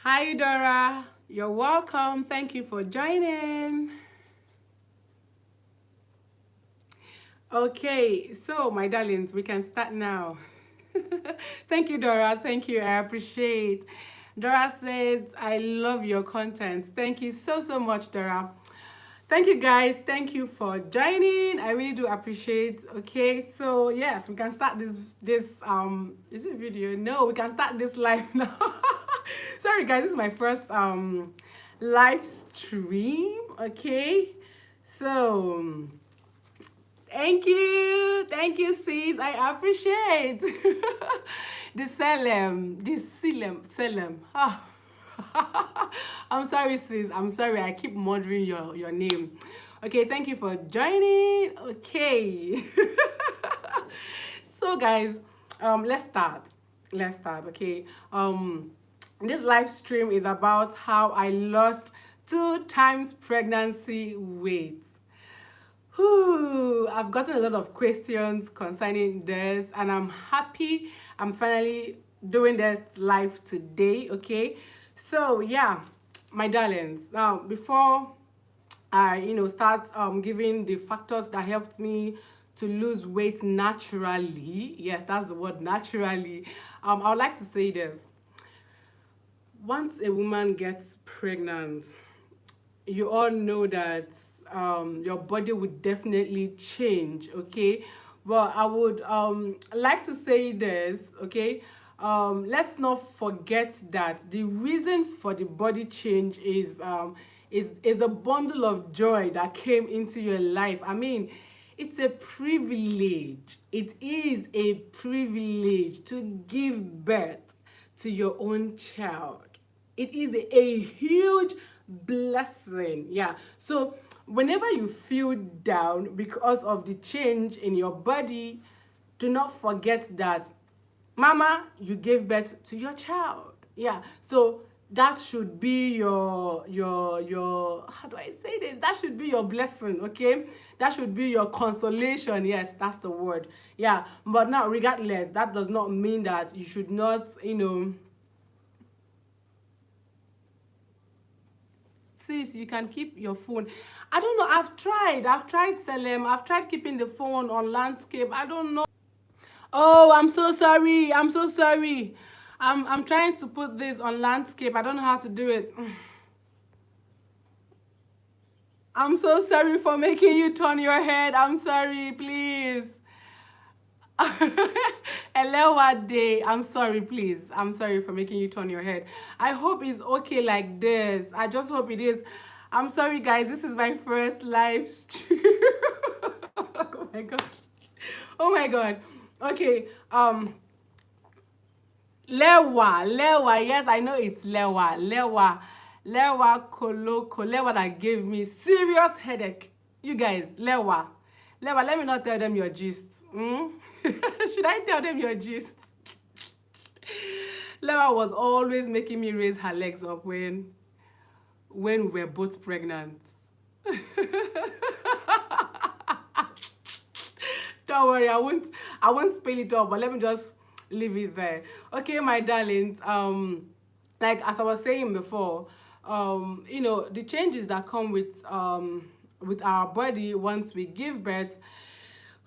Hi, Dora. You're welcome. Thank you for joining. Okay, so my darlings, we can start now. Thank you, Dora. Thank you. I appreciate. Dora said, I love your content. Thank you so much, Dora. Thank you, guys. Thank you for joining. I really do appreciate. Okay, so yes, we can start this is it video? No, we can start this live now. Sorry, guys. This is my first live stream. Okay, so thank you, sis. I appreciate the Selem. Ah. I'm sorry, sis. I'm sorry. I keep murdering your name. Okay, thank you for joining. Okay. So, guys, let's start. Let's start. Okay. This live stream is about how I lost 2 times pregnancy weight. Whew, I've gotten a lot of questions concerning this, and I'm happy I'm finally doing that live today. Okay, so yeah, my darlings, now before I start giving the factors that helped me to lose weight naturally, yes, that's the word, naturally. I would like to say this: once a woman gets pregnant, you all know that your body would definitely change. Okay, but I would like to say this. Okay, let's not forget that the reason for the body change is the bundle of joy that came into your life. I mean, it's a privilege. It is a privilege to give birth to your own child. It is a huge blessing. Yeah. So whenever you feel down because of the change in your body, do not forget that, mama, you gave birth to your child. Yeah. So that should be your how do I say this? That should be your blessing. Okay, that should be your consolation. Yes, that's the word. Yeah. But now, regardless, that does not mean that you should not sis, you can keep your phone. I don't know. I've tried Selem. I've tried keeping the phone on landscape. I don't know. Oh, I'm so sorry. I'm so sorry. I'm trying to put this on landscape. I don't know how to do it. I'm so sorry for making you turn your head. I'm sorry, please. Hello, day. I'm sorry, please. I'm sorry for making you turn your head. I hope it's okay like this. I just hope it is. I'm sorry, guys. This is my first live stream. Oh my god. Oh my god. Okay. Lewa. Yes, I know it's Lewa Koloko. Lewa that gave me serious headache. You guys, Lewa. Let me not tell them your gist. Should I tell them your gist? Lewa was always making me raise her legs up when we were both pregnant. Don't worry, I won't spill it all, but let me just leave it there. Okay, my darlings, like as I was saying before, the changes that come with our body once we give birth,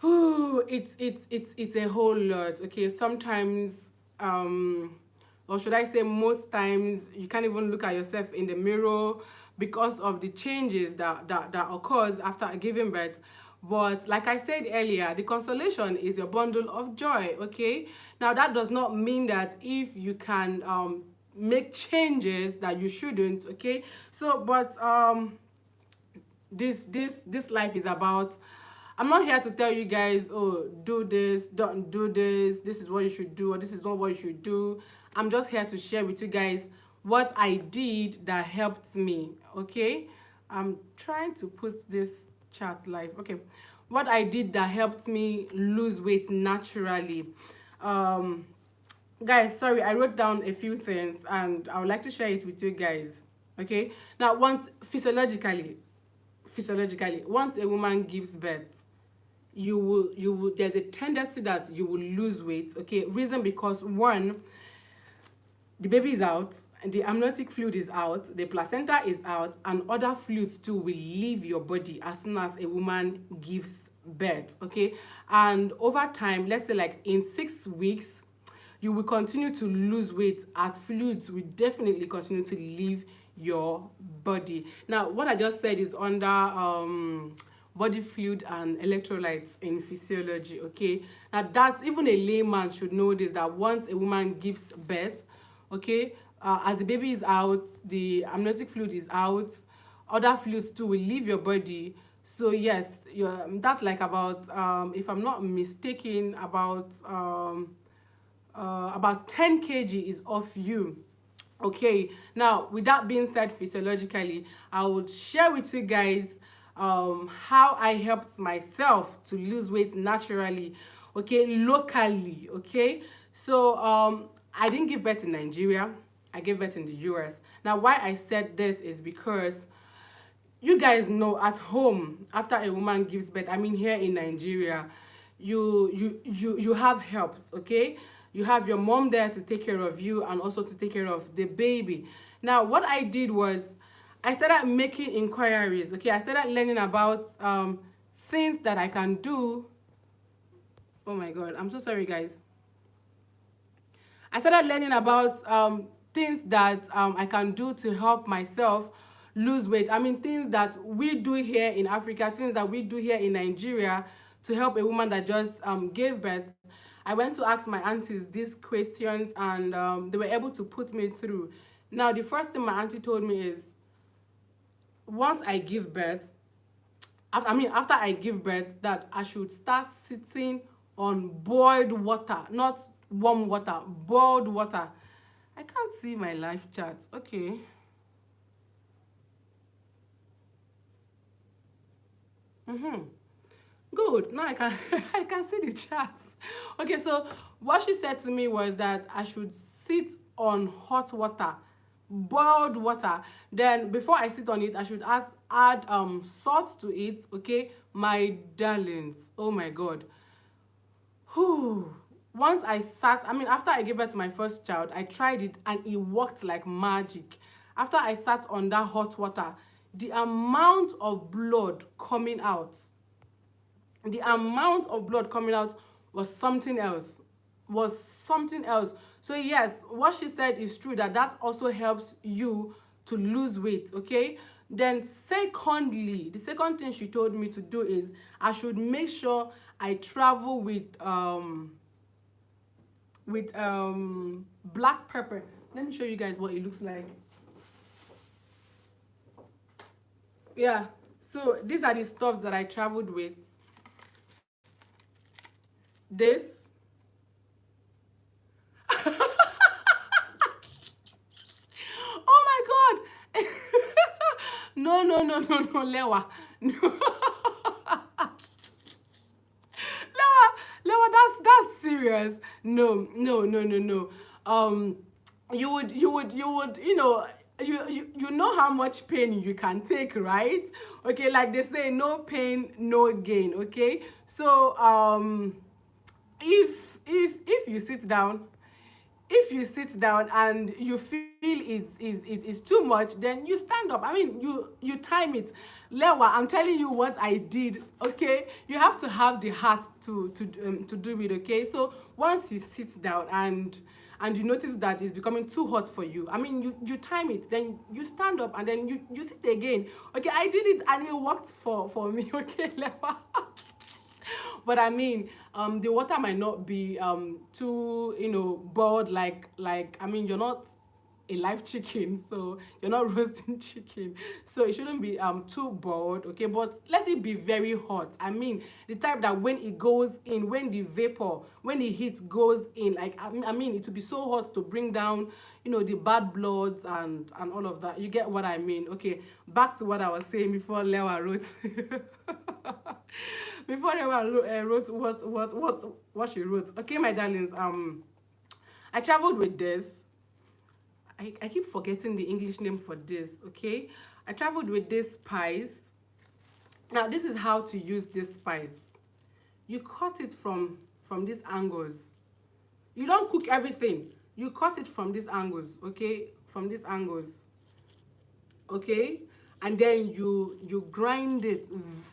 it's a whole lot. Okay, sometimes or should I say most times, you can't even look at yourself in the mirror because of the changes that occurs after giving birth. But like I said earlier, the consolation is your bundle of joy. Okay, now that does not mean that if you can make changes that you shouldn't. Okay, so but this life is about, I'm not here to tell you guys, oh, do this, don't do this is what you should do, or this is not what you should do. I'm just here to share with you guys what I did that helped me. Okay, I'm trying to put this chat live. Okay, what I did that helped me lose weight naturally. Guys, sorry, I wrote down a few things and I would like to share it with you guys. Okay, now once physiologically, once a woman gives birth, you will there's a tendency that you will lose weight. Okay, reason because, one, the baby is out the amniotic fluid is out, the placenta is out, and other fluids too will leave your body as soon as a woman gives birth, okay? And over time, let's say like in 6 weeks, you will continue to lose weight as fluids will definitely continue to leave your body. Now, what I just said is under body fluid and electrolytes in physiology, okay? Now, that's even a layman should know this, that once a woman gives birth, okay, as the baby is out, the amniotic fluid is out, other fluids too will leave your body. So yes, that's like about if I'm not mistaken, about 10 kg is off you. Okay, now with that being said, physiologically, I would share with you guys how I helped myself to lose weight naturally, okay, locally, okay. So I didn't give birth in Nigeria, I gave birth in the US. Now why I said this is because you guys know at home after a woman gives birth, I mean here in Nigeria, you have helps, okay? You have your mom there to take care of you and also to take care of the baby. Now what I did was I started making inquiries, okay? I started learning about things that I can do. Oh my god, I'm so sorry guys. I started learning about things that I can do to help myself lose weight. I mean, things that we do here in Africa, things that we do here in Nigeria to help a woman that just gave birth. I went to ask my aunties these questions, and they were able to put me through. Now, the first thing my auntie told me is, once I give birth, after I give birth, that I should start sitting on boiled water, not warm water, boiled water. I can't see my live chat. Okay. Good. Now I can I can see the chats. Okay, so what she said to me was that I should sit on hot water, boiled water. Then before I sit on it, I should add salt to it. Okay, my darlings. Oh my god. Whew. Once I sat, I mean, after I gave birth to my first child, I tried it and it worked like magic. After I sat on that hot water, the amount of blood coming out, was something else. So yes, what she said is true, that also helps you to lose weight, okay? Then secondly, the second thing she told me to do is I should make sure I travel with black pepper. Let me show you guys what it looks like. Yeah, so these are the stuffs that I traveled with. This. Oh my god. No, Lewa. No. Lewa, that's serious. No. You know how much pain you can take, right? Okay, like they say, no pain, no gain. Okay, so if you sit down, and you feel is too much, then you stand up. I mean, you time it. Lewa, I'm telling you what I did, okay? You have to have the heart to do it, okay? So once you sit down and you notice that it's becoming too hot for you, I mean, you time it, then you stand up and then you sit again. Okay, I did it and it worked for me, okay, Lewa? But I mean, the water might not be too boiled, like I mean, you're not a live chicken, so you're not roasting chicken, so it shouldn't be too boiled, okay? But let it be very hot. I mean, the type that when it goes in, when the heat goes in, like I mean, it will be so hot to bring down the bad bloods and all of that. You get what I mean? Okay, back to what I was saying before Lewa wrote. Before Lewa wrote what she wrote. Okay, my darlings, I traveled with this. I keep forgetting the English name for this, okay? I traveled with this spice. Now, this is how to use this spice. You cut it from these angles. You don't cook everything. You cut it from these angles, okay? from these angles, okay, and then you grind it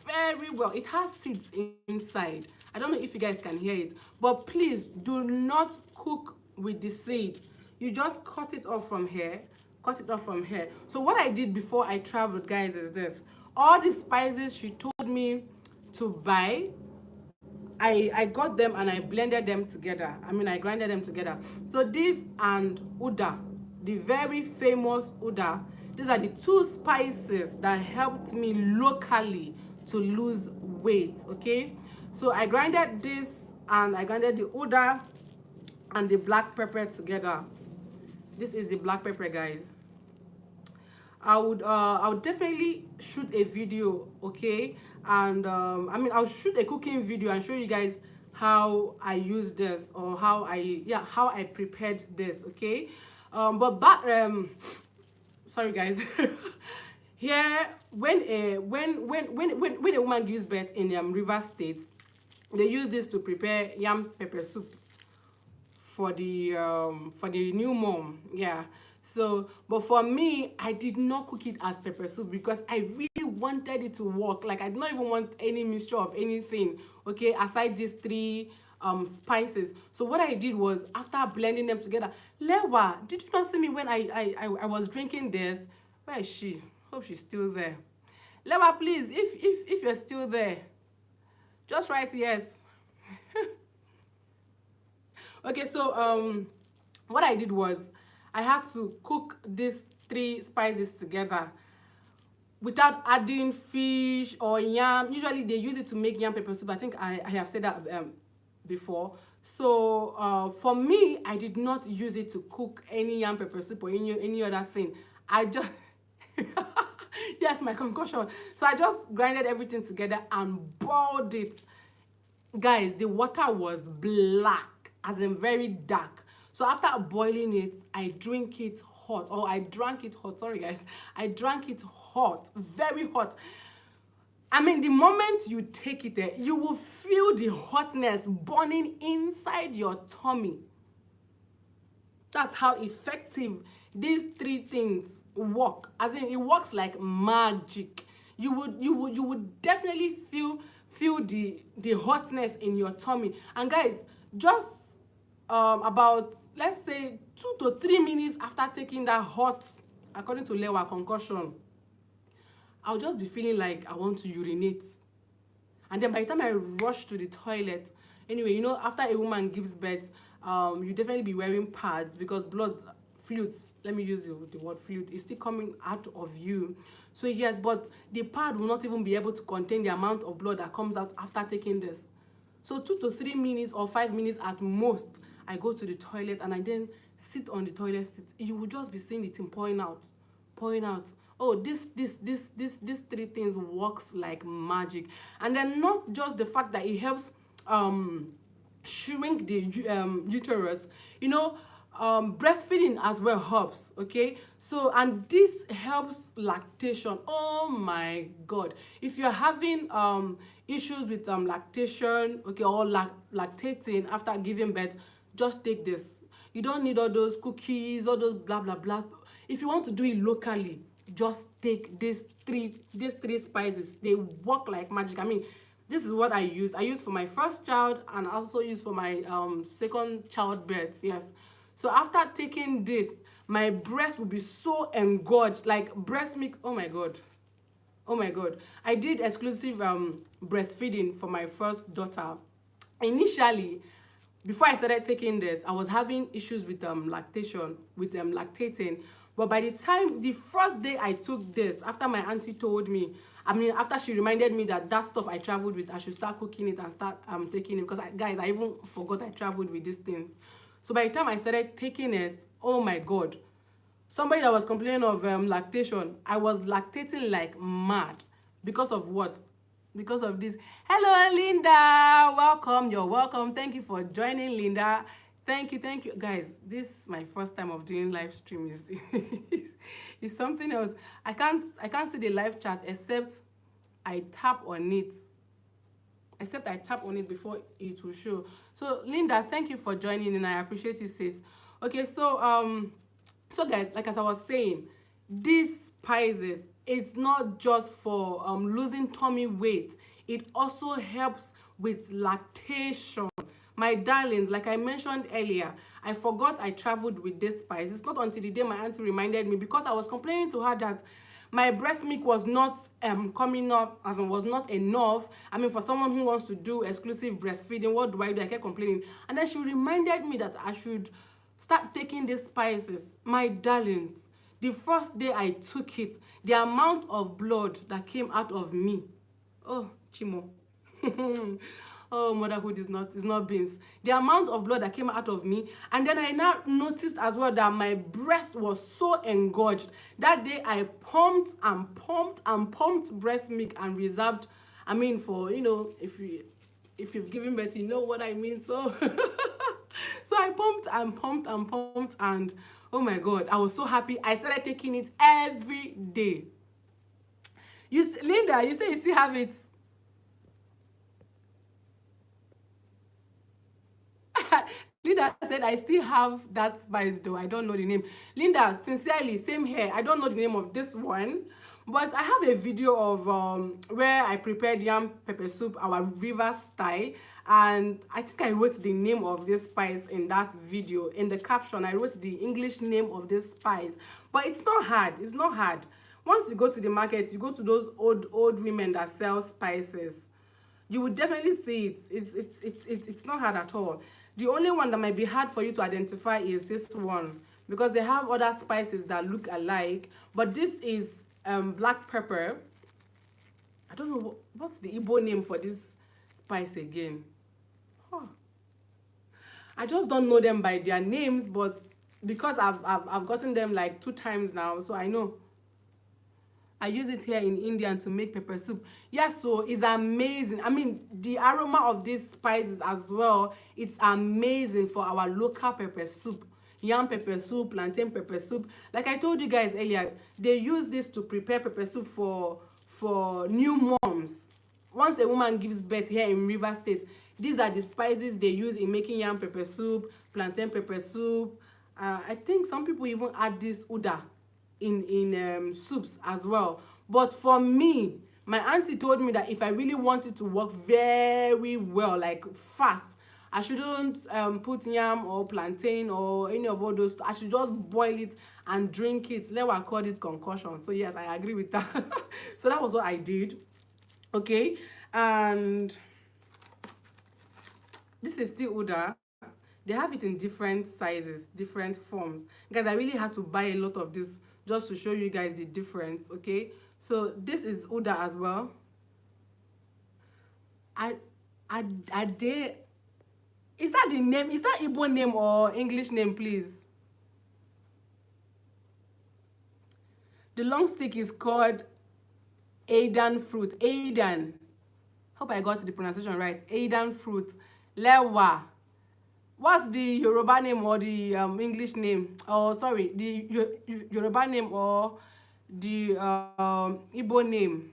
very well. It has seeds inside. I don't know if you guys can hear it, but please do not cook with the seed. You just cut it off from here, cut it off from here. So what I did before I traveled, guys, is this: all the spices she told me to buy, I got them and I blended them together. I mean, I grinded them together. So this and Uda, the very famous Uda, these are the two spices that helped me locally to lose weight, okay? So I grinded this and I grinded the Uda and the black pepper together. This is the black pepper, guys. I would definitely shoot a video, okay? And I mean, I'll shoot a cooking video and show you guys how I use this, or how I prepared this, okay? But back sorry guys. Here, when a woman gives birth in River State, they use this to prepare yam pepper soup for the new mom. Yeah. So, but for me, I did not cook it as pepper soup because I really wanted it to work. Like, I did not even want any mixture of anything, okay, aside these three spices. So what I did was, after blending them together, Lewa, did you not see me when I was drinking this? Where is she? Hope she's still there. Lewa, please, if you're still there, just write yes. Okay, so what I did was, I had to cook these three spices together without adding fish or yam. Usually they use it to make yam pepper soup. I think I have said that before. So for me, I did not use it to cook any yam pepper soup or any other thing. I just yes, my concoction. So I just grinded everything together and boiled it. Guys, the water was black, as in very dark. So after boiling it, I drank it hot. Sorry guys, I drank it hot, very hot. I mean, the moment you take it there, you will feel the hotness burning inside your tummy. That's how effective these three things work. As in, it works like magic. You would definitely feel the hotness in your tummy. And guys, just about, let's say, 2 to 3 minutes after taking that hot, according to Lewa, concoction, I'll just be feeling like I want to urinate. And then by the time I rush to the toilet, anyway, you know, after a woman gives birth, you definitely be wearing pads because blood, fluid, let me use the word fluid, is still coming out of you. So yes, but the pad will not even be able to contain the amount of blood that comes out after taking this. So 2 to 3 minutes or 5 minutes at most, I go to the toilet and I then sit on the toilet seat. You will just be seeing the thing pouring out. Oh, these three things works like magic. And then not just the fact that it helps shrink the uterus, you know, breastfeeding as well helps, okay? So, and this helps lactation. Oh my god, if you're having issues with lactation, okay, or lactating after giving birth, just take this. You don't need all those cookies, all those blah blah blah. If you want to do it locally, just take these three spices. They work like magic. I mean, this is what I use for my first child, and also use for my second childbirth. Yes. So after taking this, my breast will be so engorged, like breast milk. Oh my god, I did exclusive breastfeeding for my first daughter. Initially, before I started taking this, I was having issues with lactation, with lactating. But by the time, the first day I took this, after my auntie told me, I mean, after she reminded me that stuff I traveled with, I should start cooking it and start taking it. Because, guys, I even forgot I traveled with these things. So by the time I started taking it, oh my god. Somebody that was complaining of lactation, I was lactating like mad. Because of what? Because of this. Hello, Linda. Welcome. You're welcome. Thank you for joining, Linda. Thank you. Guys, this is my first time of doing live stream. It's something else. I can't see the live chat except I tap on it. Before it will show. So Linda, thank you for joining and I appreciate you, sis. Okay, so So guys, like as I was saying, these spices, it's not just for losing tummy weight, it also helps with lactation. My darlings, like I mentioned earlier, I forgot I traveled with this spice. It's not until the day my auntie reminded me, because I was complaining to her that my breast milk was not coming up, as in was not enough. I mean, for someone who wants to do exclusive breastfeeding, what do? I kept complaining. And then she reminded me that I should start taking these spices. My darlings, the first day I took it, the amount of blood that came out of me, oh Chimo. Oh, motherhood is not beans. The amount of blood that came out of me, and then I now noticed as well that my breast was so engorged. That day I pumped and pumped and pumped breast milk and reserved. I mean, for if you've given birth, you know what I mean. So so I pumped and pumped and pumped, and oh my God, I was so happy. I started taking it every day. Linda, you say you still have it. Linda said, I still have that spice though. I don't know the name. Linda, sincerely, same here. I don't know the name of this one. But I have a video of where I prepared yam pepper soup, our river style. And I think I wrote the name of this spice in that video. In the caption, I wrote the English name of this spice. But it's not hard. It's not hard. Once you go to the market, you go to those old women that sell spices, you would definitely see it. It's not hard at all. The only one that might be hard for you to identify is this one, because they have other spices that look alike, but this is black pepper. I don't know what's the Igbo name for this spice again. Huh. I just don't know them by their names, but because I've gotten them like 2 times now, so I know. I use it here in India to make pepper soup. Yes, so it's amazing. I mean, the aroma of these spices as well, it's amazing for our local pepper soup. Yam pepper soup, plantain pepper soup. Like I told you guys earlier, they use this to prepare pepper soup for new moms. Once a woman gives birth here in River State, these are the spices they use in making yam pepper soup, plantain pepper soup. I think some people even add this uda in soups as well. But for me, my auntie told me that if I really want it to work very well, like fast, I shouldn't put yam or plantain or any of all those. I should just boil it and drink it. Lewa called it concoction. So yes, I agree with that. So that was what I did. Okay, and this is still uda. They have it in different sizes, different forms. Guys, I really had to buy a lot of this just to show you guys the difference. Okay, so this is uda as well. I dare. Is that the name? Is that Igbo name or English name, please? The long stick is called Aidan fruit. Aidan. Hope I got the pronunciation right. Aidan fruit. Lewa. What's the Yoruba name or the English name? Oh, sorry, the Yoruba name or the Igbo name?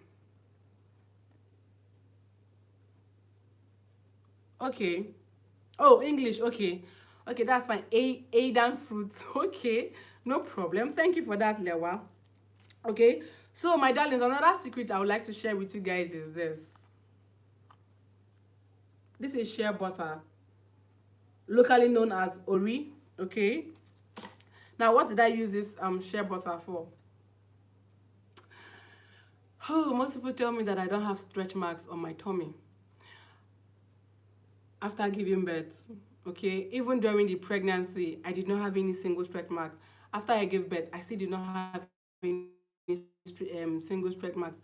Okay. Oh, English. Okay. Okay, that's fine. Aidan fruits. Okay, no problem. Thank you for that, Lewa. Okay, so my darlings, another secret I would like to share with you guys is this. This is shea butter, locally known as Ori. Okay, now what did I use this shea butter for? Oh, most people tell me that I don't have stretch marks on my tummy after giving birth. Okay, even during the pregnancy, I did not have any single stretch mark. After I gave birth, I still did not have any single stretch marks.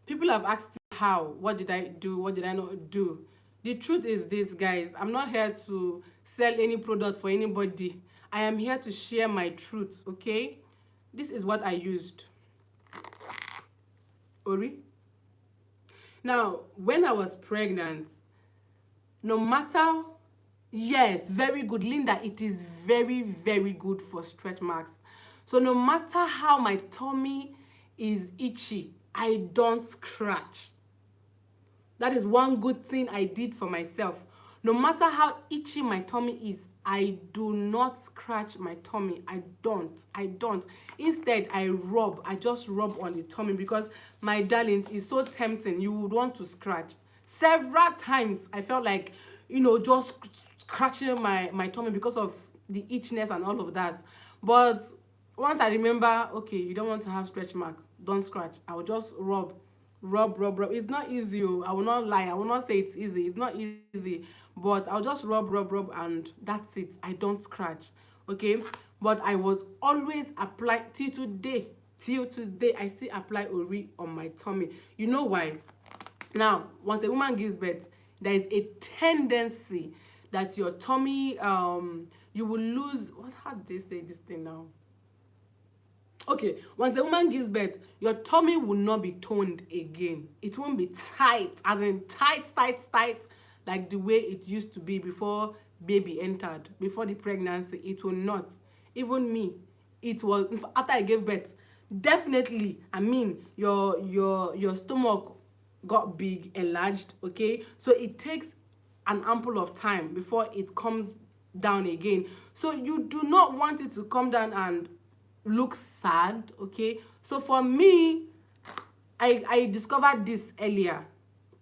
People have asked how, what did I do, what did I not do? The truth is this, guys, I'm not here to sell any product for anybody. I am here to share my truth. Okay, this is what I used. Ori. Now, when I was pregnant, no matter, yes, very good, Linda, it is very, very good for stretch marks. So no matter how my tummy is itchy, I don't scratch. That is one good thing I did for myself. No matter how itchy my tummy is, I do not scratch my tummy. I don't. Instead, I just rub on the tummy, because my darlings, it's so tempting. You would want to scratch. Several times I felt like, just scratching my tummy because of the itchiness and all of that. But once I remember, okay, you don't want to have stretch mark, don't scratch. I will just rub. It's not easy. Oh. I will not lie. I will not say it's easy. It's not easy. But I'll just rub, and that's it. I don't scratch. Okay. But I was always applying till today. Till today, I still apply Ori on my tummy. You know why? Now, once a woman gives birth, there is a tendency that your tummy, you will lose. How do they say this thing now? Okay, once a woman gives birth, your tummy will not be toned again. It won't be tight, as in tight, like the way it used to be before baby entered, before the pregnancy. It will not. Even me, it was after I gave birth. Definitely, I mean, your stomach got big, enlarged. Okay, so it takes an ample of time before it comes down again. So you do not want it to come down and look sad. Okay, so for me, I discovered this earlier.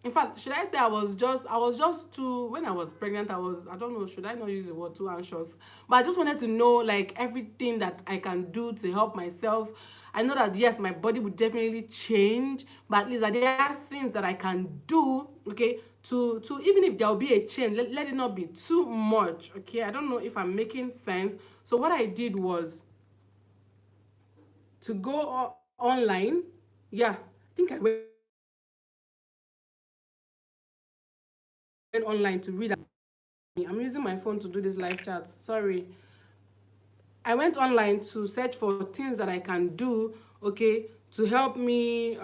In fact, should I say I was just too, when I was pregnant, I don't know, should I not use the word too anxious, but I just wanted to know, like, everything that I can do to help myself. I know that yes, my body would definitely change, but at least there are things that I can do, okay, to even if there will be a change, let it not be too much. Okay, I don't know if I'm making sense. So what I did was to go online. Yeah, I think I went online to read. I'm using my phone to do this live chat. Sorry. I went online to search for things that I can do, okay, to help me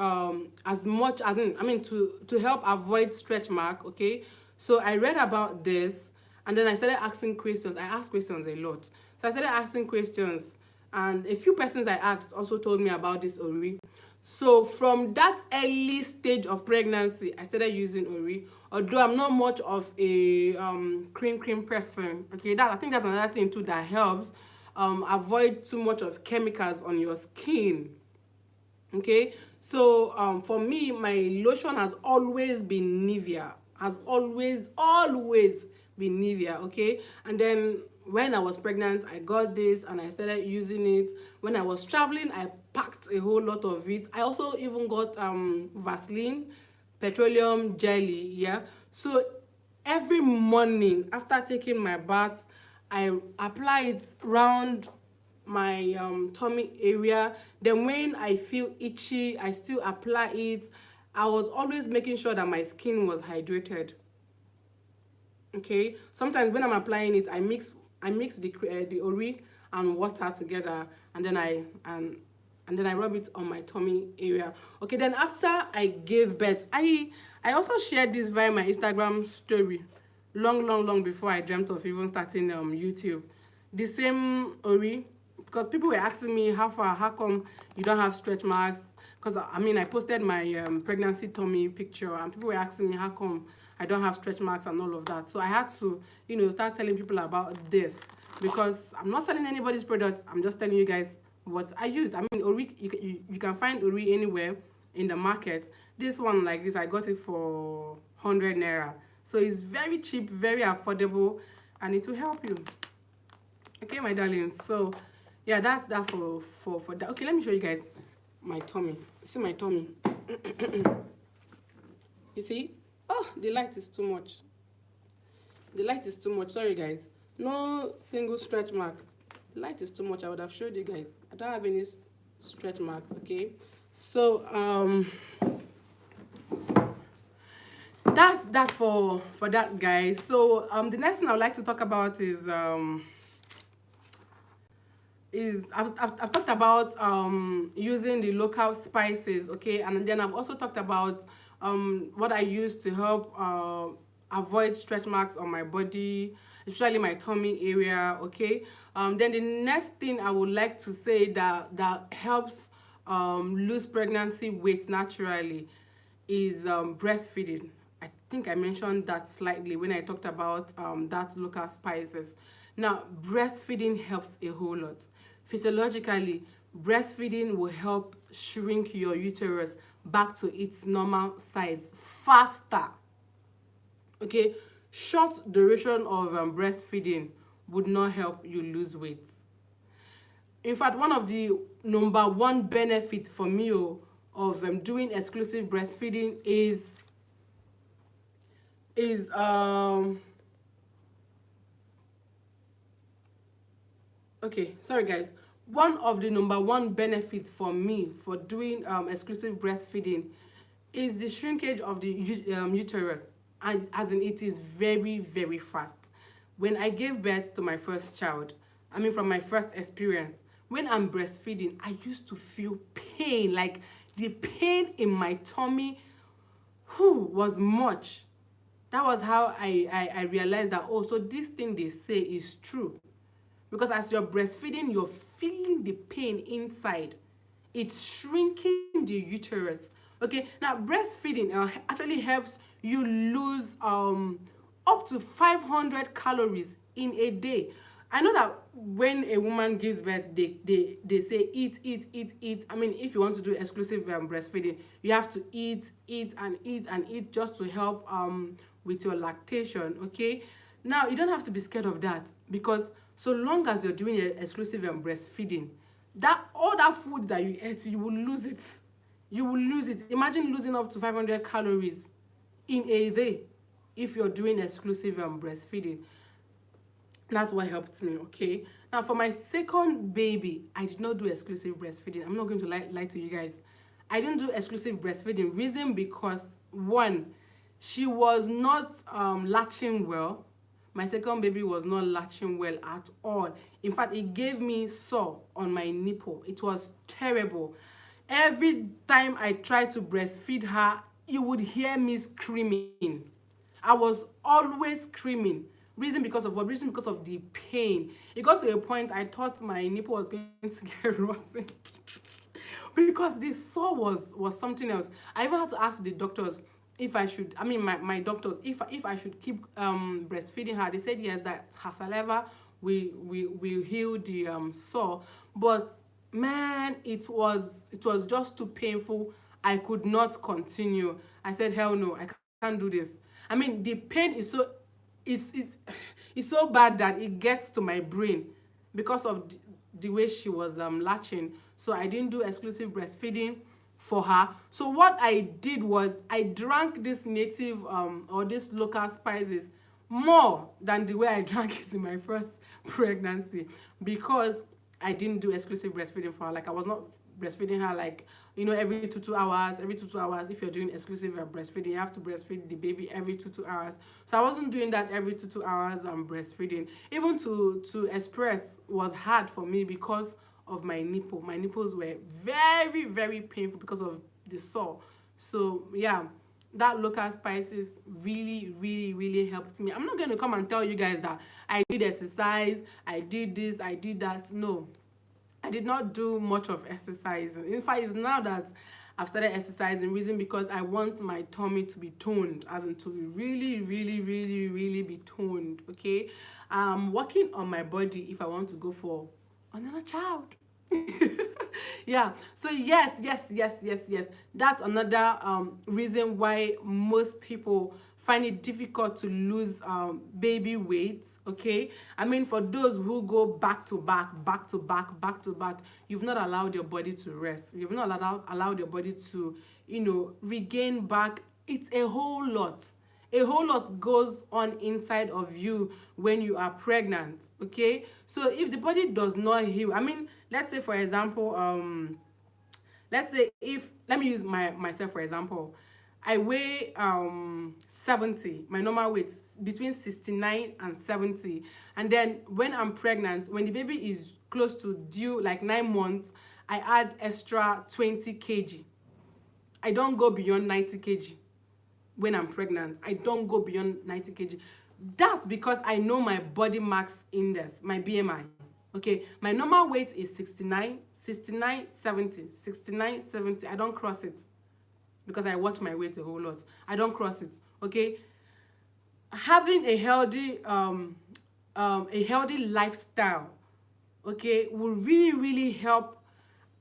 as much as in, I mean, to help avoid stretch mark, okay. So I read about this, and then I started asking questions. I asked questions a lot. So I started asking questions, and a few persons I asked also told me about this Ori. So from that early stage of pregnancy, I started using Ori. Although I'm not much of a cream person. Okay, I think that's another thing too that helps. Avoid too much of chemicals on your skin. Okay, so for me, my lotion has always been Nivea. Has always been Nivea. Okay, and then when I was pregnant, I got this and I started using it. When I was traveling, I packed a whole lot of it. I also even got Vaseline, petroleum jelly. Yeah, so every morning after taking my bath, I apply it round my tummy area. Then when I feel itchy, I still apply it. I was always making sure that my skin was hydrated. Okay, sometimes when I'm applying it, I mix the Ori and water together, and then I rub it on my tummy area. Okay, then after I gave birth, I also shared this via my Instagram story, long before I dreamt of even starting YouTube. The same Ori, because people were asking me how come you don't have stretch marks. Because I mean, I posted my pregnancy tummy picture, and people were asking me how come I don't have stretch marks and all of that. So I had to, start telling people about this, because I'm not selling anybody's products. I'm just telling you guys what I used. I mean, Ori, you can find Ori anywhere in the market. This one, like this, I got it for 100 naira. So it's very cheap, very affordable, and it will help you. Okay, my darling. So yeah, that's that for that. Okay, let me show you guys my tummy. See my tummy. You see? Oh, the light is too much. The light is too much. Sorry, guys. No single stretch mark. The light is too much. I would have showed you guys. I don't have any stretch marks. Okay. So that's that for that, guys. So the next thing I would like to talk about is I've talked about using the local spices, okay, and then I've also talked about what I use to help avoid stretch marks on my body, especially my tummy area, okay. Then the next thing I would like to say that helps lose pregnancy weight naturally is breastfeeding. I think I mentioned that slightly when I talked about that local spices. Now, breastfeeding helps a whole lot. Physiologically, breastfeeding will help shrink your uterus back to its normal size faster. Okay, short duration of breastfeeding would not help you lose weight. In fact, one of the number one benefit for me of doing exclusive breastfeeding is okay, sorry guys. One of the number one benefits for me for doing exclusive breastfeeding is the shrinkage of the uterus, and as in it is very, very fast. When I gave birth to my first child, I mean from my first experience, when I'm breastfeeding, I used to feel pain, like the pain in my tummy was much. That was how I realized that, oh, so this thing they say is true. Because as you're breastfeeding, you're feeling the pain inside. It's shrinking the uterus. Okay, now breastfeeding actually helps you lose up to 500 calories in a day. I know that when a woman gives birth, they say eat, eat, eat, eat. I mean, if you want to do exclusive breastfeeding, you have to eat, eat, and eat, and eat just to help with your lactation, okay? Now, you don't have to be scared of that, because so long as you're doing exclusive breastfeeding, that all that food that you ate, you will lose it. You will lose it. Imagine losing up to 500 calories in a day if you're doing exclusive breastfeeding. That's what helped me, okay? Now, for my second baby, I did not do exclusive breastfeeding. I'm not going to lie to you guys. I didn't do exclusive breastfeeding. Reason because, one, she was not latching well. My second baby was not latching well at all. In fact, it gave me sore on my nipple. It was terrible. Every time I tried to breastfeed her, you would hear me screaming. I was always screaming. Reason because of what? Reason because of the pain. It got to a point I thought my nipple was going to get rotten. Because the sore was something else. I even had to ask the doctors if I should, I mean my doctors, if I should keep breastfeeding her. They said yes, that her saliva will heal the sore. But man, it was just too painful. I could not continue. I said, hell no, I can't do this. I mean, the pain is so it's so bad that it gets to my brain because of the way she was latching. So I didn't do exclusive breastfeeding for her. So what I did was I drank this native or this local spices more than the way I drank it in my first pregnancy, because I didn't do exclusive breastfeeding for her. Like, I was not breastfeeding her like, you know, every two hours. Every two hours, if you're doing exclusive breastfeeding, you have to breastfeed the baby every two hours. So I wasn't doing that every two hours breastfeeding. Even to express was hard for me because of my nipple. My nipples were very, very painful because of the sore. So yeah, that local spices really, really, really helped me. I'm not going to come and tell you guys that I did exercise, I did this, I did that. No, I did not do much of exercising. In fact, it's now that I've started exercising. Reason because I want my tummy to be toned, as in to be really, really, really, really be toned. Okay, I'm working on my body if I want to go for another child. Yeah, so yes, that's another reason why most people find it difficult to lose baby weight. Okay, I mean, for those who go back to back, you've not allowed your body to rest. You've not allowed your body to, you know, regain back. It's a whole lot. A whole lot goes on inside of you when you are pregnant. Okay, so if the body does not heal, I mean, let's say for example, let's say if, let me use myself for example, I weigh 70. My normal weight between 69 and 70, and then when I'm pregnant, when the baby is close to due, like 9 months, I add extra 20 kg. I don't go beyond 90 kg. When I'm pregnant, I don't go beyond 90 kg. That's because I know my body mass index, my BMI. Okay, my normal weight is 69, 70. I don't cross it because I watch my weight a whole lot. I don't cross it. Okay, having a healthy a healthy lifestyle, okay, will really, really help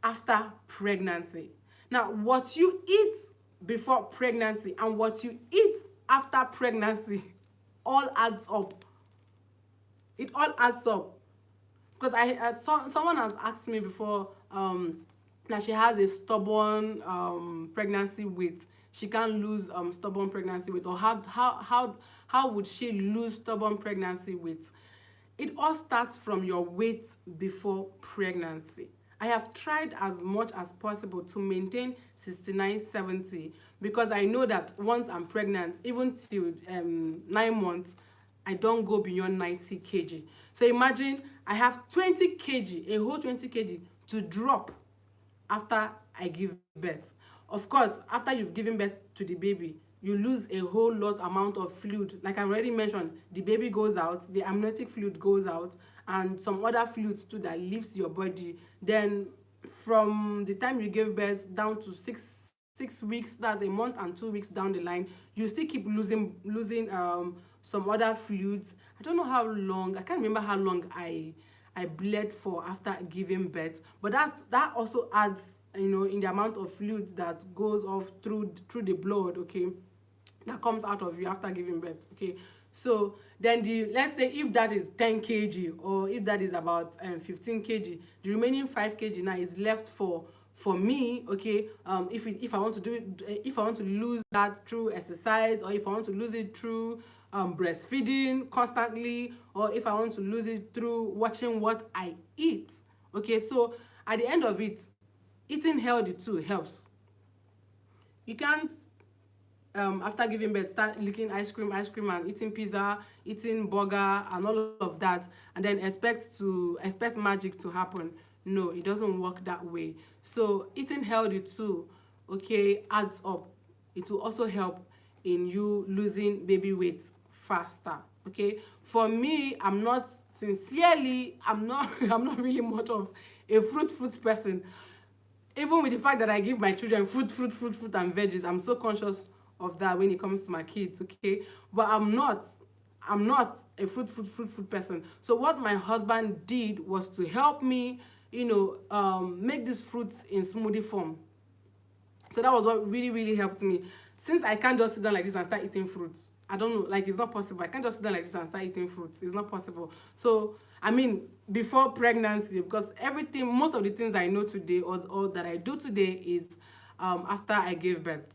after pregnancy. Now, what you eat before pregnancy and what you eat after pregnancy all adds up. It all adds up. Because I saw someone has asked me before that she has a stubborn pregnancy weight. She can't lose stubborn pregnancy weight, or how would she lose stubborn pregnancy weight? It all starts from your weight before pregnancy. I have tried as much as possible to maintain 69-70, because I know that once I'm pregnant, even till 9 months, I don't go beyond 90 kg. So imagine I have 20 kg, a whole 20 kg to drop after I give birth. Of course, after you've given birth to the baby, you lose a whole lot amount of fluid. Like I already mentioned, the baby goes out, the amniotic fluid goes out, and some other fluids too that leaves your body. Then from the time you gave birth down to six weeks, that's a month and 2 weeks down the line, you still keep losing some other fluids. I don't know how long, I can't remember how long I bled for after giving birth, but that also adds, in the amount of fluid that goes off through the blood, okay, that comes out of you after giving birth, okay. So then let's say if that is 10 kg, or if that is about 15 kg, the remaining 5 kg now is left for me, okay. If I want to do it, if I want to lose that through exercise, or if I want to lose it through breastfeeding constantly, or if I want to lose it through watching what I eat, okay. So at the end of it, eating healthy too helps. You can't after giving birth start licking ice cream and eating pizza, eating burger and all of that, and then expect magic to happen. No, it doesn't work that way. So eating healthy too, okay, adds up. It will also help in you losing baby weight faster, okay. For me, I'm not I'm not really much of a fruit person. Even with the fact that I give my children fruit and veggies, I'm so conscious of that when it comes to my kids, okay. But I'm not a fruit person. So what my husband did was to help me, make these fruits in smoothie form. So that was what really, really helped me. Since I can't just sit down like this and start eating fruits, I don't know, like, it's not possible. I can't just sit down like this and start eating fruits. It's not possible. So I mean, before pregnancy, because everything, most of the things I know today, or that I do today, is after I gave birth.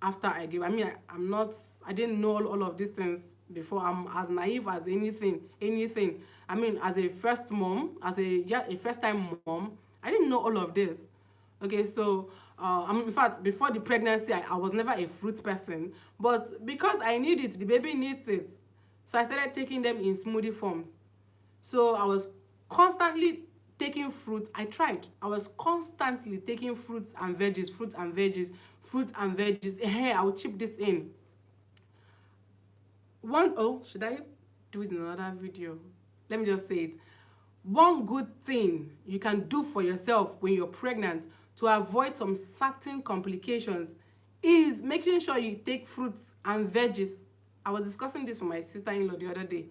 I mean, I'm not, I didn't know all of these things before. I'm as naive as anything. I mean, as a first mom, a first time mom, I didn't know all of this. Okay, so in fact, before the pregnancy, I was never a fruit person, but because I need it, the baby needs it, so I started taking them in smoothie form. So I was constantly taking fruit. I was constantly taking fruits and veggies. Hey, I will chip this in. Should I do it in another video? Let me just say it. One good thing you can do for yourself when you're pregnant to avoid some certain complications is making sure you take fruits and veggies. I was discussing this with my sister-in-law the other day.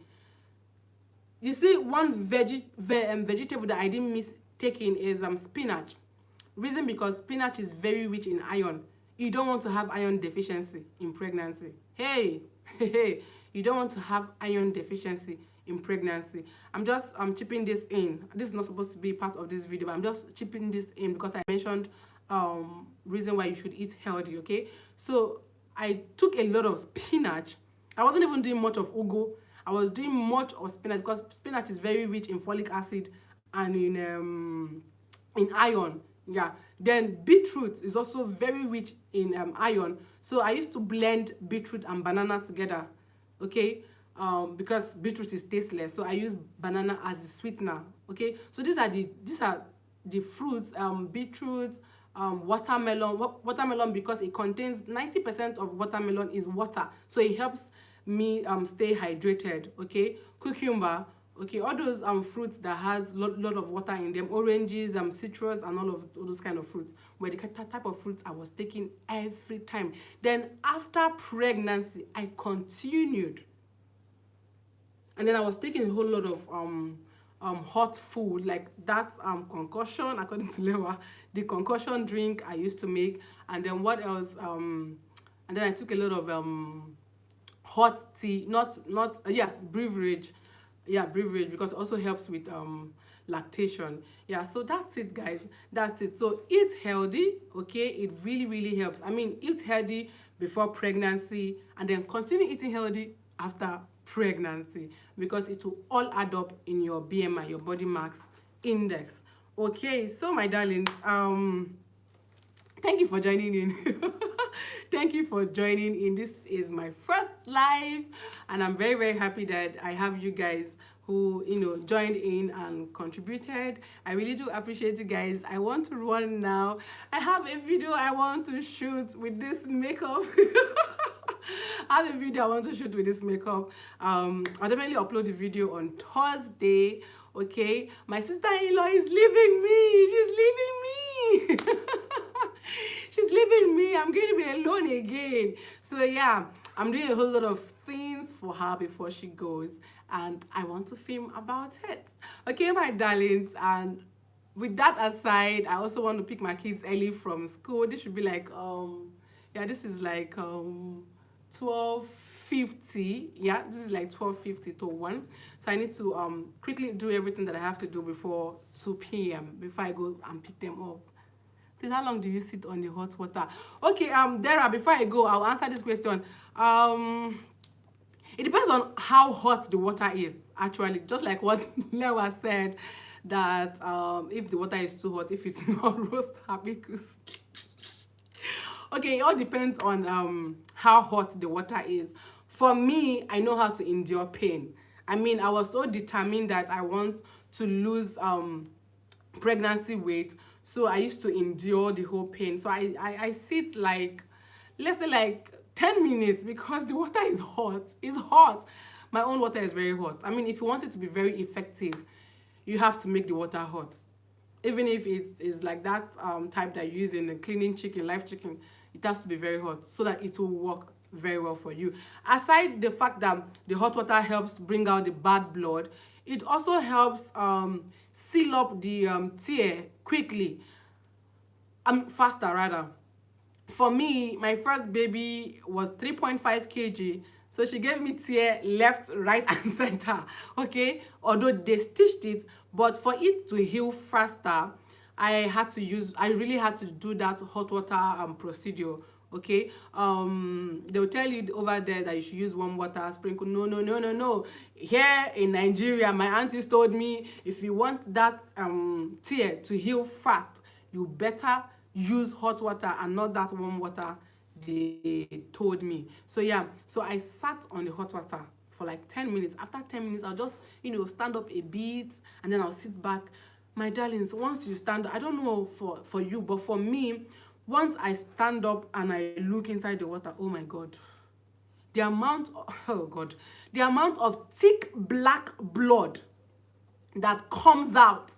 You see, one vegetable that I didn't miss taking is spinach. Reason because spinach is very rich in iron. You don't want to have iron deficiency in pregnancy. Hey, you don't want to have iron deficiency in pregnancy. I'm chipping this in. This is not supposed to be part of this video, but I'm just chipping this in because I mentioned reason why you should eat healthy, okay? So I took a lot of spinach. I wasn't even doing much of ugu. I was doing much of spinach because spinach is very rich in folic acid and in iron. Yeah. Then beetroot is also very rich in iron. So I used to blend beetroot and banana together, okay? Because beetroot is tasteless, so I use banana as the sweetener, okay? So these are the fruits, beetroot, watermelon, because it contains 90% of watermelon is water, so it helps me stay hydrated, okay? Cucumber, okay, all those fruits that has lot of water in them, oranges, citrus, and all those kind of fruits were the type of fruits I was taking every time. Then after pregnancy, I continued And then I was taking a whole lot of hot food, like that concussion, according to Lewa, the concussion drink I used to make. And then what else? And then I took a lot of hot tea, not yes, beverage. Yeah, beverage, because it also helps with lactation. Yeah, so that's it, guys. That's it. So eat healthy, okay? It really, really helps. I mean, eat healthy before pregnancy, and then continue eating healthy after pregnancy, because it will all add up in your BMI, your body mass index. Okay, so my darlings, thank you for joining in. Thank you for joining in. This is my first live, and I'm very, very happy that I have you guys who, you know, joined in and contributed. I really do appreciate you guys. I want to run now. I have a video I want to shoot with this makeup. I have a video I want to shoot with this makeup. I'll definitely upload the video on Thursday. Okay, my sister-in-law is leaving me. She's leaving me. She's leaving me. I'm going to be alone again. So yeah, I'm doing a whole lot of things for her before she goes, and I want to film about it. Okay, my darlings, and with that aside, I also want to pick my kids early from school. This should be like yeah, this is like 12:50. Yeah, this is like 12:50 to 1. So I need to quickly do everything that I have to do before 2 p.m. before I go and pick them up. Please, how long do you sit on the hot water? Okay, Dara, before I go, I'll answer this question. It depends on how hot the water is, actually. Just like what Lewa said, that if the water is too hot, if it's not roast hibiscus. Okay, it all depends on how hot the water is. For me, I know how to endure pain. I mean, I was so determined that I want to lose pregnancy weight, so I used to endure the whole pain. So I sit like, let's say like 10 minutes, because the water is hot. It's hot. My own water is very hot. I mean, if you want it to be very effective, you have to make the water hot. Even if it is like that type that you use in the cleaning chicken, live chicken, it has to be very hot so that it will work very well for you. Aside the fact that the hot water helps bring out the bad blood, it also helps seal up the tear quickly, faster rather. For me, my first baby was 3.5 kg, so she gave me tear left, right, and center. Okay, although they stitched it, but for it to heal faster, I really had to do that hot water procedure. Okay, they'll tell you over there that you should use warm water, sprinkle. No. Here in Nigeria, my aunties told me, if you want that tear to heal fast, you better use hot water and not that warm water, they told me. So yeah, so I sat on the hot water for like 10 minutes. After 10 minutes, I'll just, you know, stand up a bit, and then I'll sit back. My darlings, once you stand up, I don't know for you, but for me, once I stand up and I look inside the water, oh my God, the amount of thick black blood that comes out.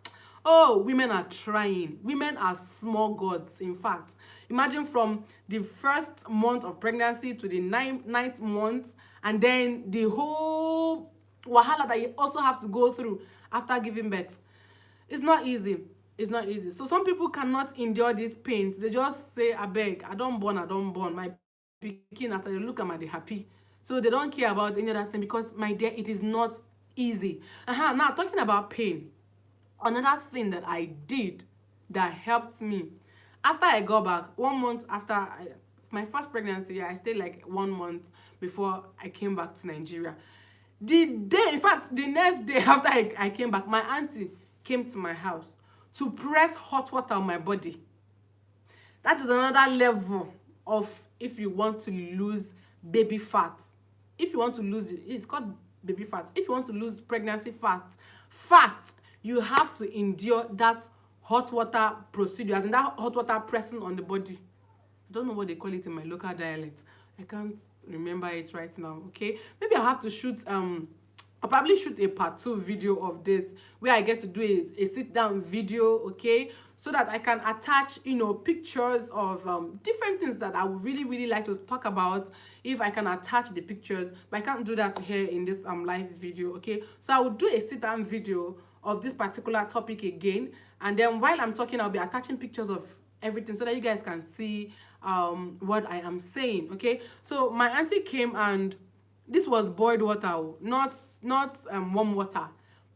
Oh, women are trying. Women are small gods, in fact. Imagine from the first month of pregnancy to the ninth month, and then the whole wahala that you also have to go through after giving birth. It's not easy. It's not easy. So some people cannot endure these pains. They just say, I beg, I don't born. My pikin, after they look at me, they happy. So they don't care about any other thing, because, my dear, it is not easy. Now, talking about pain, another thing that I did that helped me, after I got back, 1 month after my first pregnancy, I stayed like 1 month before I came back to Nigeria. In fact, the next day after I came back, my auntie came to my house to press hot water on my body. That is another level of, if you want to lose baby fat. If you want to lose it, it's called baby fat. If you want to lose pregnancy fat fast, you have to endure that hot water procedure, as in that hot water pressing on the body. I don't know what they call it in my local dialect. I can't remember it right now, okay? Maybe I'll have to shoot I'll probably shoot a part 2 video of this where I get to do a sit down video, okay, so that I can attach, you know, pictures of different things that I would really like to talk about, if I can attach the pictures, but I can't do that here in this live video, okay. So I will do a sit down video of this particular topic again, and then while I'm talking, I'll be attaching pictures of everything so that you guys can see what I am saying, okay. So my auntie came, and this was boiled water, not warm water,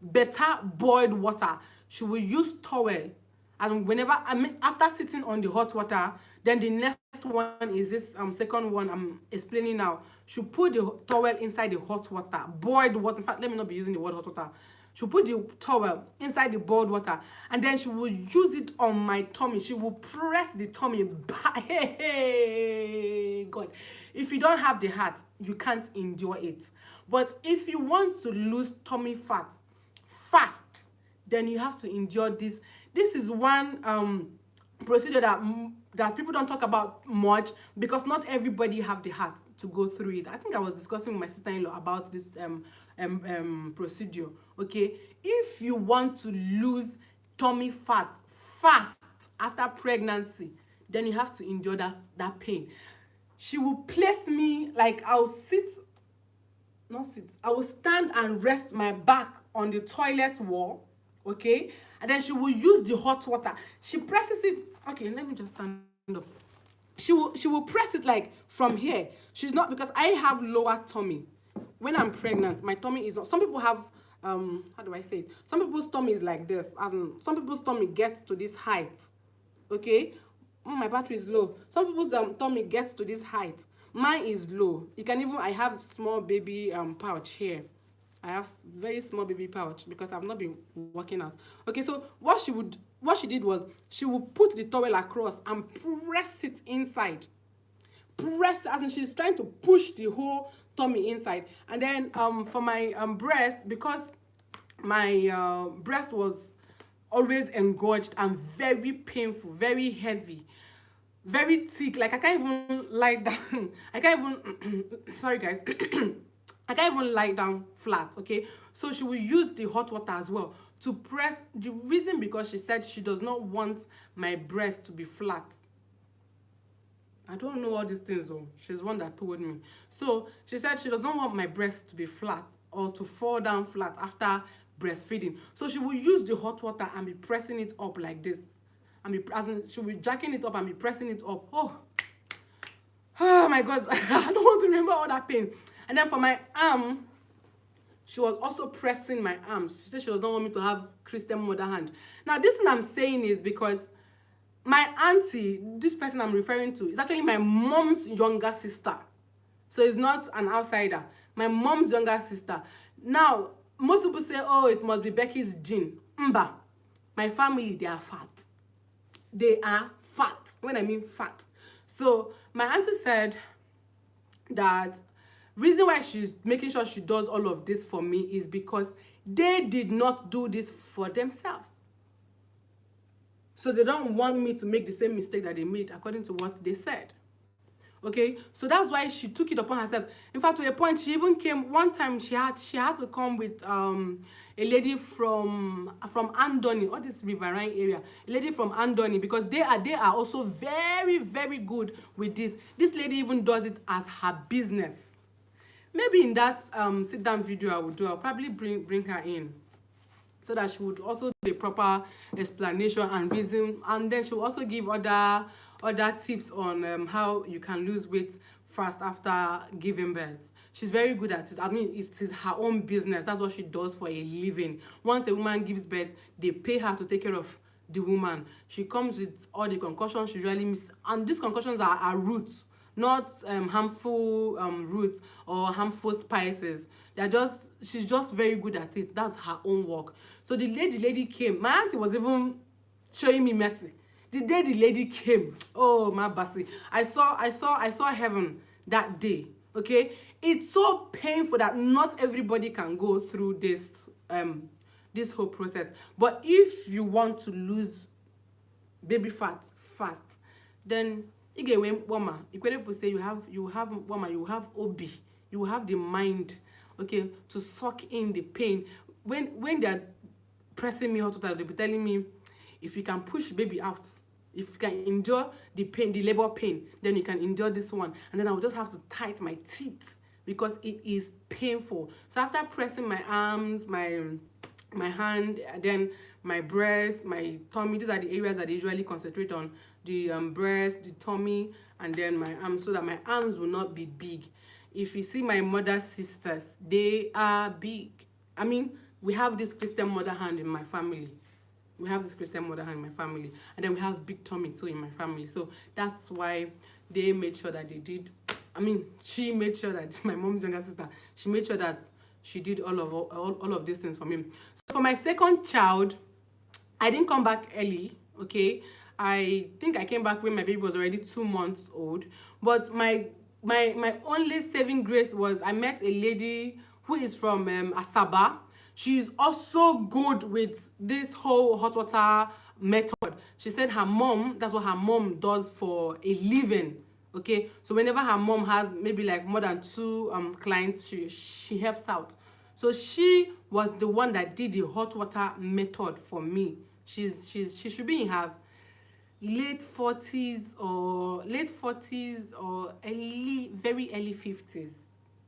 better boiled water. She will use towel, and whenever, I mean, after sitting on the hot water, then the next one is this second one I'm explaining now. She put the towel inside the hot water, boiled water. In fact, let me not be using the word hot water. She'll put the towel inside the boiled water, and then she will use it on my tummy. She will press the tummy back. Hey, God. If you don't have the heart, you can't endure it. But if you want to lose tummy fat fast, then you have to endure this. This is one procedure that people don't talk about much, because not everybody have the heart to go through it. I think I was discussing with my sister-in-law about this procedure, okay. If you want to lose tummy fat fast after pregnancy, then you have to endure that pain. She will place me, like, I will stand and rest my back on the toilet wall, okay, and then she will use the hot water. She presses it, okay, let me just stand up. She will press it like from here. She's not, because I have lower tummy. When I'm pregnant, my tummy is not. Some people have how do I say it? Some people's tummy is like this, as in some people's tummy gets to this height. Okay, my battery is low. Some people's tummy gets to this height. Mine is low. You can even, I have small baby pouch here. I have very small baby pouch because I've not been working out. Okay, so what she did was, she would put the towel across and press it inside. Press, as in she's trying to push the whole tummy inside. And then for my breast, because my breast was always engorged and very painful, very heavy, very thick, like I can't even lie down. I can't even sorry guys. I can't even lie down flat, okay. So she will use the hot water as well to press. The reason, because she said she does not want my breast to be flat. I don't know all these things though. She's one that told me. So she said she doesn't want my breast to be flat or to fall down flat after breastfeeding. So she will use the hot water and be pressing it up like this. She will be jacking it up and be pressing it up. Oh my God. I don't want to remember all that pain. And then for my arm, she was also pressing my arms. She said she does not want me to have Christian mother hand. Now, this thing I'm saying is because my auntie, this person I'm referring to, is actually my mom's younger sister. So it's not an outsider. My mom's younger sister. Now, most people say, oh, it must be Becky's gene. Mba. My family, they are fat. They are fat. When I mean fat. So my auntie said that reason why she's making sure she does all of this for me is because they did not do this for themselves. So they don't want me to make the same mistake that they made, according to what they said. Okay, so that's why she took it upon herself. In fact, to a point, she even came one time. She had to come with a lady from Andoni, or this riverine area. A lady from Andoni, because they are also very, very good with this. This lady even does it as her business. Maybe in that sit down video I would do, I'll probably bring her in, so that she would also do a proper explanation and reason, and then she will also give other tips on how you can lose weight fast after giving birth. She's very good at it. I mean, it is her own business. That's what she does for a living. Once a woman gives birth, they pay her to take care of the woman. She comes with all the concoctions she usually misses, and these concoctions are roots, not harmful roots or harmful spices. She's just very good at it. That's her own work. So the lady came. My auntie was even showing me mercy. The day the lady came, oh my bassy, I saw heaven that day. Okay, it's so painful that not everybody can go through this whole process. But if you want to lose baby fat fast, then you get woman. You could say you have woman, you have OB, you have the mind okay, to suck in the pain. When they're pressing me hot water, they'll be telling me, if you can push baby out, if you can endure the pain, the labor pain, then you can endure this one. And then I will just have to tight my teeth because it is painful. So after pressing my arms, my hand, and then my breast, my tummy, these are the areas that they usually concentrate on: the breast, the tummy, and then my arms, so that my arms will not be big. If you see my mother's sisters, they are big. I mean, we have this Christian mother hand in my family. We have this Christian mother hand in my family, and then we have big tummy too in my family. So that's why they made sure that they did. I mean, she made sure that my mom's younger sister, she made sure that she did all of these things for me. So for my second child, I didn't come back early, okay? I think I came back when my baby was already 2 months old. But my only saving grace was I met a lady who is from Asaba. She's also good with this whole hot water method. She said her mom, that's what her mom does for a living. Okay, so whenever her mom has maybe like more than 2 clients, she helps out. So she was the one that did the hot water method for me. She should be in her late 40s or very early 50s,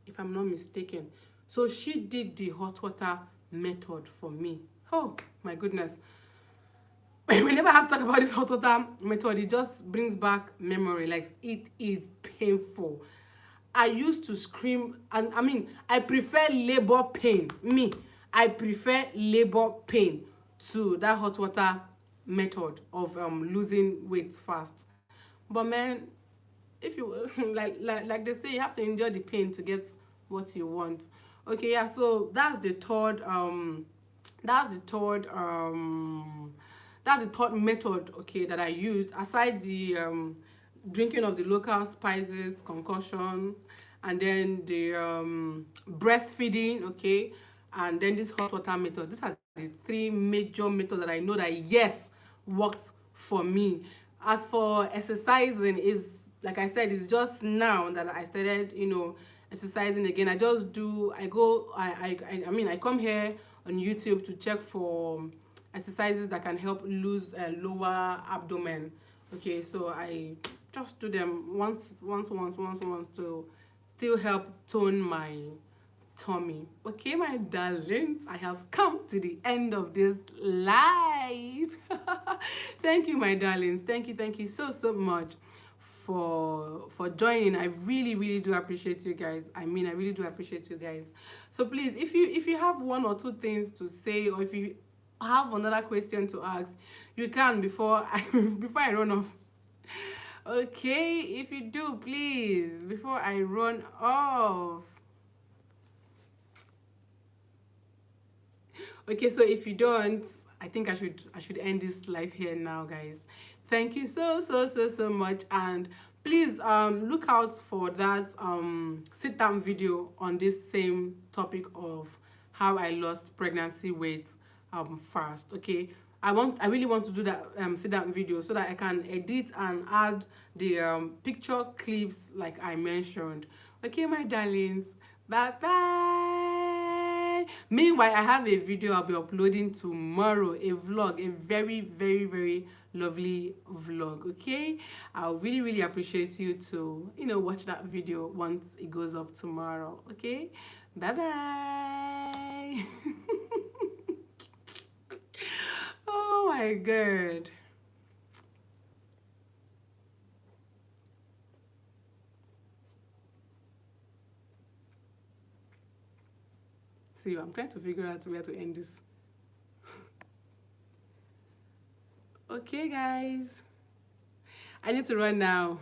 if I'm not mistaken. So she did the hot water method for me. Oh my goodness. Whenever I have to talk about this hot water method, it just brings back memory. Like, it is painful. I used to scream, and I mean, I prefer labor pain. I prefer labor pain to that hot water method of losing weight fast. But man, if you like they say, you have to endure the pain to get what you want. Okay, yeah. So that's the third method, okay, that I used, aside the drinking of the local spices concoction, and then the breastfeeding, okay, and then this hot water method. These are the 3 major methods that I know that, yes, worked for me. As for exercising, is like I said, it's just now that I started, exercising again. I come here on YouTube to check for exercises that can help lose lower abdomen. Okay, so I just do them once to still help tone my tummy. Okay, my darlings, I have come to the end of this live. Thank you, my darlings. Thank you so much for joining. I really do appreciate you guys. I really do appreciate you guys. So please, if you have 1 or 2 things to say, or if you have another question to ask, you can before I run off. Okay, if you do, please, before I run off. Okay, so if you don't, I think I should end this live here now, guys. Thank you so much, and please look out for that sit down video on this same topic of how I lost pregnancy weight fast. Okay, I really want to do that sit down video so that I can edit and add the picture clips like I mentioned. Okay, my darlings, bye bye. Meanwhile, I have a video I'll be uploading tomorrow, a vlog, a very lovely vlog. Okay, I'll really appreciate you to watch that video once it goes up tomorrow. Okay, bye bye. Oh my god. See, I'm trying to figure out where to end this. Okay, guys, I need to run now.